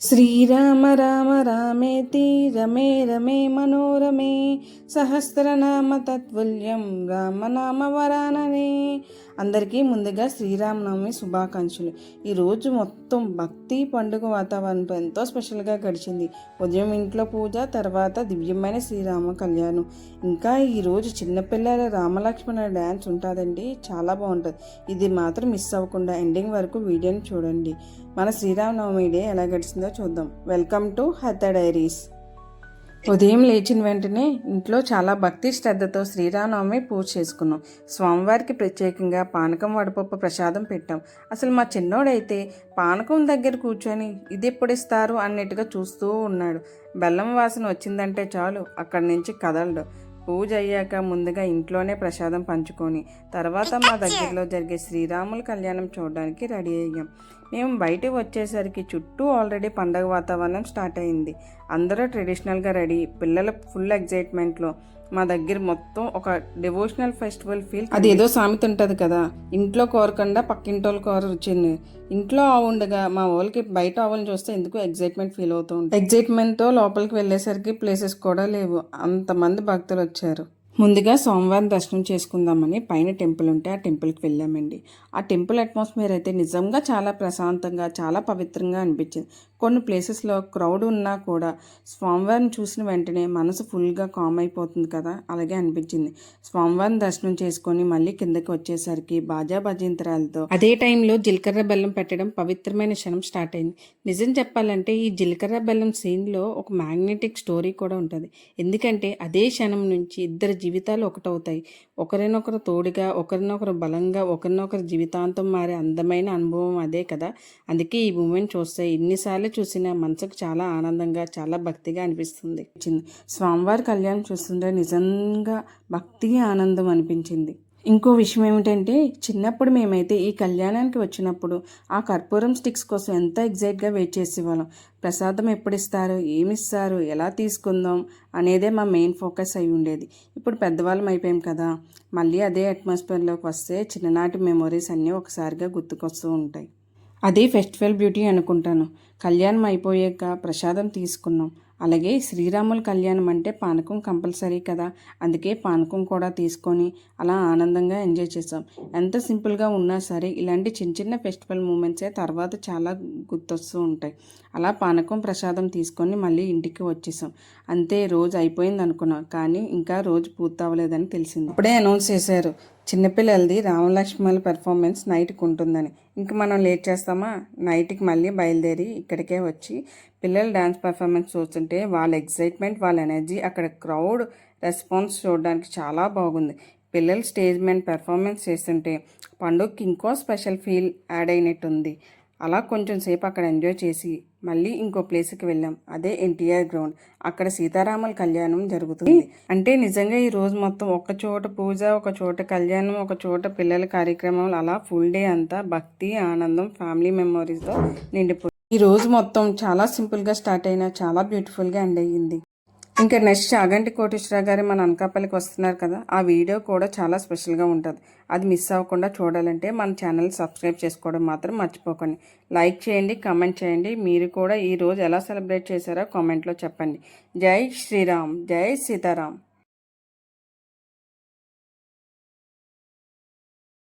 శ్రీరామ రామ రామేతి రమే రమే మనోరమే సహస్రనామ తత్తుల్యం రామనామ వరాననే. అందరికీ ముందుగా శ్రీరామనవమి శుభాకాంక్షలు. ఈరోజు మొత్తం భక్తి పండుగ వాతావరణంతో ఎంతో స్పెషల్గా గడిచింది. ఉదయం ఇంట్లో పూజ, తర్వాత దివ్యమైన శ్రీరామ కళ్యాణం. ఇంకా ఈరోజు చిన్నపిల్లల రామలక్ష్మణ డ్యాన్స్ ఉంటుందండి, చాలా బాగుంటుంది. ఇది మాత్రం మిస్ అవ్వకుండా ఎండింగ్ వరకు వీడియోని చూడండి. మన శ్రీరామనవమి డే ఎలా గడిచిందో చూద్దాం. Welcome to Hartha diaries. ఉదయం లేచిన వెంటనే ఇంట్లో చాలా భక్తి శ్రద్ధతో శ్రీరామనవమి పూజ చేసుకున్నాం. స్వామివారికి ప్రత్యేకంగా పానకం వడపప్పు ప్రసాదం పెట్టాం. అసలు మా చిన్నోడైతే పానకం దగ్గర కూర్చొని ఇది ఎప్పుడు ఇస్తారు అన్నట్టుగా చూస్తూ ఉన్నాడు. బెల్లం వాసన వచ్చిందంటే చాలు అక్కడి నుంచి కదలడు. పూజ అయ్యాక ముందుగా ఇంట్లోనే ప్రసాదం పంచుకొని తర్వాత మా దగ్గరలో జరిగే శ్రీరాముల కళ్యాణం చూడడానికి రెడీ అయ్యాం. మేము బయటకు వచ్చేసరికి చుట్టూ ఆల్రెడీ పండగ వాతావరణం స్టార్ట్ అయింది. అందరూ ట్రెడిషనల్గా రెడీ, పిల్లల ఫుల్ ఎగ్జైట్మెంట్లో. మా దగ్గర మొత్తం ఒక డివోషనల్ ఫెస్టివల్ ఫీల్. అది ఏదో సామెత ఉంటుంది కదా, ఇంట్లో కోరకుండా పక్కింటోళ్ళు కోర వచ్చింది. ఇంట్లో ఆవు ఉండగా మా వాళ్ళకి బయట ఆవులను చూస్తే ఎందుకు ఎగ్జైట్మెంట్ ఫీల్ అవుతూ ఉంటుంది. ఎగ్జైట్మెంట్తో లోపలికి వెళ్ళేసరికి ప్లేసెస్ కూడా లేవు, అంతమంది భక్తులు వచ్చారు. ముందుగా సోమవారం దర్శనం చేసుకుందామని పైన టెంపుల్ ఉంటే ఆ టెంపుల్కి వెళ్ళామండి. ఆ టెంపుల్ అట్మాస్ఫియర్ అయితే నిజంగా చాలా ప్రశాంతంగా, చాలా పవిత్రంగా అనిపించింది. కొన్ని ప్లేసెస్లో క్రౌడ్ ఉన్నా కూడా స్వామివారిని చూసిన వెంటనే మనసు ఫుల్గా కామ్ అయిపోతుంది కదా, అలాగే అనిపించింది. స్వామివారిని దర్శనం చేసుకొని మళ్ళీ కిందకి వచ్చేసరికి బాజా భజంత్రాలతో అదే టైంలో జీలకర్ర బెల్లం పెట్టడం పవిత్రమైన క్షణం స్టార్ట్ అయింది. నిజం చెప్పాలంటే ఈ జీలకర్ర బెల్లం సీన్లో ఒక మ్యాగ్నెటిక్ స్టోరీ కూడా ఉంటుంది. ఎందుకంటే అదే క్షణం నుంచి ఇద్దరు జీవితాలు ఒకటవుతాయి. ఒకరినొకరు తోడుగా, ఒకరినొకరు బలంగా, ఒకరినొకరు జీవితాంతం మారే అందమైన అనుభవం అదే కదా. అందుకే ఈ మూమెంట్ చూస్తే ఎన్నిసార్లు చూసినా మనసుకు చాలా ఆనందంగా, చాలా భక్తిగా అనిపిస్తుంది. స్వామివారి కళ్యాణం చూస్తుంటే నిజంగా భక్తి ఆనందం అనిపించింది. ఇంకో విషయం ఏమిటంటే, చిన్నప్పుడు మేమైతే ఈ కళ్యాణానికి వచ్చినప్పుడు ఆ కర్పూరం స్టిక్స్ కోసం ఎంత ఎగ్జైట్గా వెయిట్ చేసేవాళ్ళం. ప్రసాదం ఎప్పుడు ఇస్తారు, ఏమిస్తారు, ఎలా తీసుకుందాం అనేదే మా మెయిన్ ఫోకస్ అయి ఉండేది. ఇప్పుడు పెద్దవాళ్ళం అయిపోయాం కదా, మళ్ళీ అదే అట్మాస్ఫియర్లోకి వస్తే చిన్ననాటి మెమొరీస్ అన్నీ ఒకసారిగా గుర్తుకొస్తూ ఉంటాయి. అది ఫెస్టివల్ బ్యూటీ అనుకుంటాను. కళ్యాణం అయిపోయాక ప్రసాదం తీసుకున్నాం. అలాగే శ్రీరాముల కళ్యాణం అంటే పానకం కంపల్సరీ కదా, అందుకే పానకం కూడా తీసుకొని అలా ఆనందంగా ఎంజాయ్ చేసాం. ఎంత సింపుల్గా ఉన్నా సరే ఇలాంటి చిన్న చిన్న ఫెస్టివల్ మూమెంట్సే తర్వాత చాలా గుర్తొస్తూ ఉంటాయి. అలా పానకం ప్రసాదం తీసుకొని మళ్ళీ ఇంటికి వచ్చేసాం. అంతే, రోజు అయిపోయింది అనుకున్నాం, కానీ ఇంకా రోజు పూర్తి అవ్వలేదని తెలిసింది. ఇప్పుడే అనౌన్స్ చేశారు చిన్నపిల్లలది రామలక్ష్మణుల పెర్ఫార్మెన్స్ నైట్కి ఉంటుందని. ఇంక మనం లేట్ చేస్తామా? నైట్కి మళ్ళీ బయలుదేరి ఇక్కడికే వచ్చి పిల్లల డ్యాన్స్ పెర్ఫార్మెన్స్ చూస్తుంటే వాళ్ళ ఎగ్జైట్మెంట్, వాళ్ళ ఎనర్జీ, అక్కడ క్రౌడ్ రెస్పాన్స్ చూడడానికి చాలా బాగుంది. పిల్లలు స్టేజ్ మీద పెర్ఫార్మెన్స్ చేస్తుంటే పండుగకి ఇంకో స్పెషల్ ఫీల్ యాడ్ అయినట్టుంది. అలా కొంచెం సేపు అక్కడ ఎంజాయ్ చేసి మళ్ళీ ఇంకో ప్లేస్కి వెళ్ళాం. అదే ఎన్టీఆర్ గ్రౌండ్. అక్కడ సీతారాముల కళ్యాణం జరుగుతుంది. అంటే నిజంగా ఈ రోజు మొత్తం ఒక చోట పూజ, ఒక చోట కళ్యాణం, ఒక చోట పిల్లల కార్యక్రమాలు, అలా ఫుల్ డే అంతా భక్తి, ఆనందం, ఫ్యామిలీ మెమోరీస్తో నిండిపోయింది. ఈ రోజు మొత్తం చాలా సింపుల్గా స్టార్ట్ అయినా చాలా బ్యూటిఫుల్గా ఎండ్ అయ్యింది. ఇంకా నెక్స్ట్ చాగంటి కోటేశ్వరరావు గారు మన అనకాపల్లికి వస్తున్నారు కదా, ఆ వీడియో కూడా చాలా స్పెషల్గా ఉంటుంది. అది మిస్ అవ్వకుండా చూడాలంటే మన ఛానల్ సబ్స్క్రైబ్ చేసుకోవడం మాత్రం మర్చిపోకండి. లైక్ చేయండి, కామెంట్ చేయండి. మీరు కూడా ఈరోజు ఎలా సెలబ్రేట్ చేశారో కామెంట్లో చెప్పండి. జై శ్రీరామ్, జై సీతారాం.